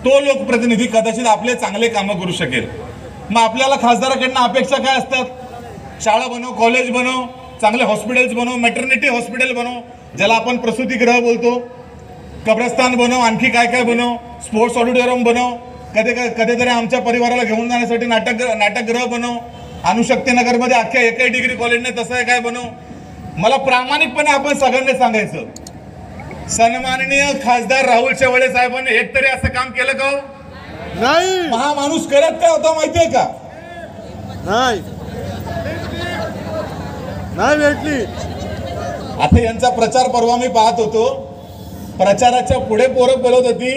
तो लोकप्रतिनिधी कदाचित आपले चांगले कामं करू शकेल। मग आपल्याला खासदाराकडनं अपेक्षा काय असतात? शाळा बनव, कॉलेज बनव, चांगले हॉस्पिटल्स बनव, मॅटर्निटी हॉस्पिटल बनव, ज्याला आपण प्रसूतिगृह बोलतो, कब्रस्तान बनव, आणखी काय काय बनव, स्पोर्ट्स ऑडिटोरियम बनव, कधीतरी आमच्या परिवाराला घेऊन जाण्यासाठी नाटकगृह बनव, अणुशक्तीनगरमध्ये अख्ख्या एकही डिग्री कॉलेजने तसं काय बनव। मला प्रामाणिकपणे आपण सगळ्यांनी सांगायचं, सन्माननीय खासदार राहुल शेवाळे साहेबांनी एक तरी असं काम केलं का? नाही। महामाणूस करत काय होता माहितीये का? नाही भेटली। आता यांचा प्रचार परवा मी पाहत होतो, प्रचाराच्या पुढे पोरं बोलत होती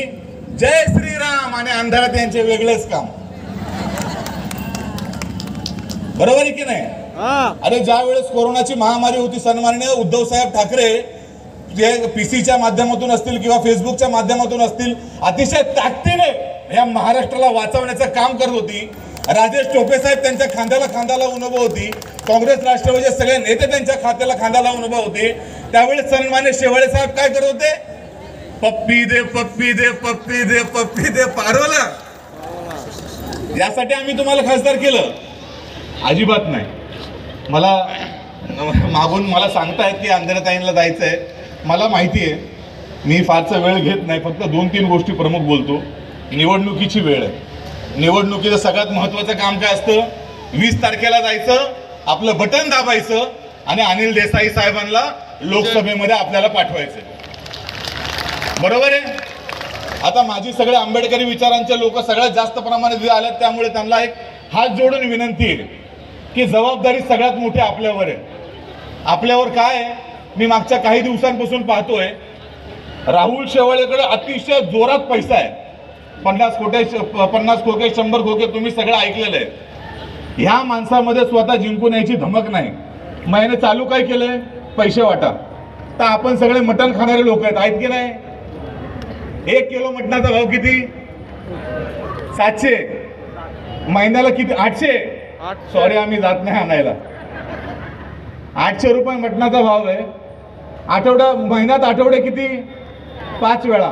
जय श्रीराम आणि अंधारात यांचे वेगळेच काम। बरोबर आहे की नाही? अरे ज्या वेळेस कोरोनाची महामारी होती, सन्माननीय उद्धव साहेब ठाकरे जे पीसीच्या माध्यमातून असतील किंवा फेसबुकच्या माध्यमातून असतील अतिशय ताकदीने या महाराष्ट्राला वाचवण्याचं काम करत होती। राजेश टोपे साहेब त्यांच्या खांद्याला खांदा लावून उभे होती, काँग्रेस राष्ट्रवादीचे सगळे नेते त्यांच्या खात्याला खांदा लावून उभे होते। त्यावेळेस सन्माननीय शेवाळे साहेब काय करत होते? पप्पी दे पप्पी दे पप्पी दे पप्पी दे पारवला। यासाठी आम्ही तुम्हाला खासदार केलं? अजिबात नाही। मला मागून मला सांगतायत की अंधेरताईंना जायचंय, मला माहिती आहे, मी फारसा वेळ घेत नाही, फक्त 2-3 गोष्टी प्रमुख बोलतो। निवडणुकीची वेळ आहे, निवडणुकीचं सगळ्यात महत्त्वाचं काम काय असतं? 20 तारखेला जायचं, आपलं बटन दाबायचं आणि अनिल देसाई साहेबांना लोकसभेमध्ये आपल्याला पाठवायचं। बरोबर आहे? आता माझी सगळे आंबेडकरी विचारांचे लोक सगळ्यात जास्त प्रमाणात आलेत, त्यामुळे त्यांना एक हात जोडून विनंती आहे की जबाबदारी सगळ्यात मोठी आपल्यावर आहे। आपल्यावर काय आहे? मी मागच्या काही दिवसांपासून पाहतोय राहुल शेवाळेकडे अतिशय जोरात पैसा आहे, 50 खोके 100 खोके तुम्ही सगळं ऐकलेलं आहे। ह्या माणसामध्ये स्वतः जिंकून यायची धमक नाही। मैंने चालू काय केलंय? पैसे वाटा। तर आपण सगळे मटण खाणारे लोक आहेत की नाही? 1 किलो मटणाचा भाव किती? 700। महिन्याला किती? 800। सॉरी आम्ही जात नाही आणायला। 800 रुपये मटणाचा भाव आहे। महिन्यात आठवडे किती? 5 वेळा।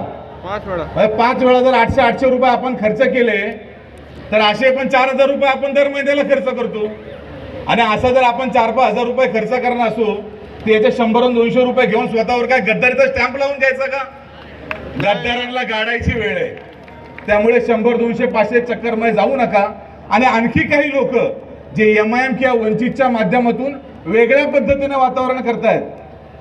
5 वेळा जर 800 रुपये आपण खर्च केले तर असे पण 4000 रुपये आपण दर महिन्याला खर्च करतो। आणि असं जर आपण 4-5 हजार रुपये खर्च करणार असो तर याचे 100-200 रुपये घेऊन स्वतःवर काय गद्दारीचा स्टॅम्प लावून घ्यायचा का? गद्दारांना गाडायची वेळ आहे। त्यामुळे 100-200-500 चक्करमध्ये जाऊ नका। आणि आणखी काही लोक जे MIM किंवा वंचितच्या माध्यमातून वेगळ्या पद्धतीने वातावरण करतायत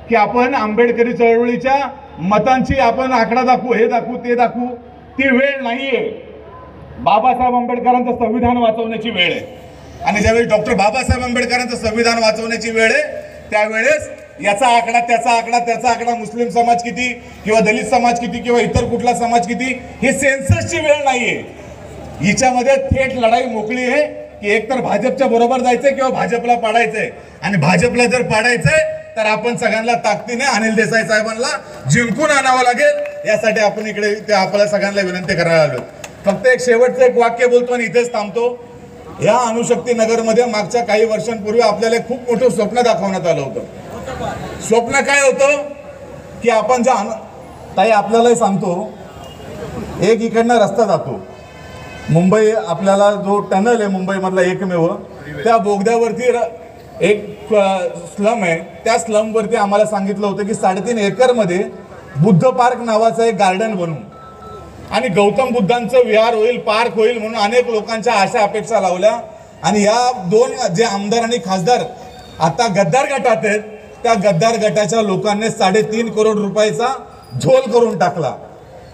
की आपण आंबेडकरी चळवळीच्या मतांची आपण आकडा दाखवू, हे दाखवू, ते दाखवू, ती वेळ नाहीये। बाबासाहेब आंबेडकरांचं संविधान वाचवण्याची वेळ आहे। आणि ज्यावेळी डॉक्टर बाबासाहेब आंबेडकरांचं संविधान वाचवण्याची वेळ आहे त्यावेळेस याचा आकडा, त्याचा आकडा, त्याचा आकडा, मुस्लिम समाज किती किंवा दलित समाज किती किंवा इतर कुठला समाज किती, हे सेन्ससची वेळ नाहीये। हिच्यामध्ये थेट लढाई मोकळी आहे की एकतर भाजपच्या बरोबर जायचंय किंवा भाजपला पाडायचंय। आणि भाजपला जर पाडायचंय तर आपण सगळ्यांना ताकदीने अनिल देसाई साहेबांना जिंकून आणावं लागेल। यासाठी आपण इकडे आपल्याला सगळ्यांना विनंती करायला आलो। फक्त एक शेवटचं एक वाक्य बोलतो आणि इथेच थांबतो। या अणुशक्ती नगरमध्ये मागच्या काही वर्षांपूर्वी आपल्याला खूप मोठं स्वप्न दाखवण्यात आलं होतं। स्वप्न काय होतं की आपण ज्या ताई आपल्यालाही सांगतो, एक इकडनं रस्ता जातो मुंबई, आपल्याला जो टनल आहे मुंबईमधला एकमेव, त्या बोगद्यावरती एक स्लम आहे। त्या स्लमवरती आम्हाला सांगितलं होतं की 3.5 एकरमध्ये बुद्ध पार्क नावाचं एक गार्डन बनवू आणि गौतम बुद्धांचं विहार होईल, पार्क होईल म्हणून अनेक लोकांच्या आशा अपेक्षा लावल्या। आणि या 2 जे आमदार आणि खासदार आता गद्दार गटात आहेत, त्या गद्दार गटाच्या लोकांनी 3.5 करोड रुपयाचा झोल करून टाकला।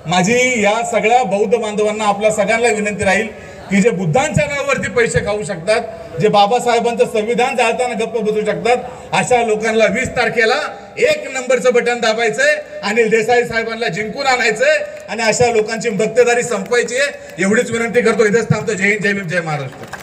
माझी या सगळ्या बौद्ध बांधवांना आपल्या सगळ्यांना विनंती राहील की जे बुद्धांच्या नावावरती पैसे खाऊ शकतात, जे बाबासाहेबांचं संविधान जाळताना गप्प बसू शकतात, अशा लोकांना 20 तारखेला 1 नंबरचं बटन दाबायचंय, अनिल देसाई साहेबांना जिंकून आणायचंय आणि अशा लोकांची मक्तेदारी संपवायची आहे। एवढीच विनंती करतो, इथेच थांबतो। जय हिंद, जय भीम, जय महाराष्ट्र।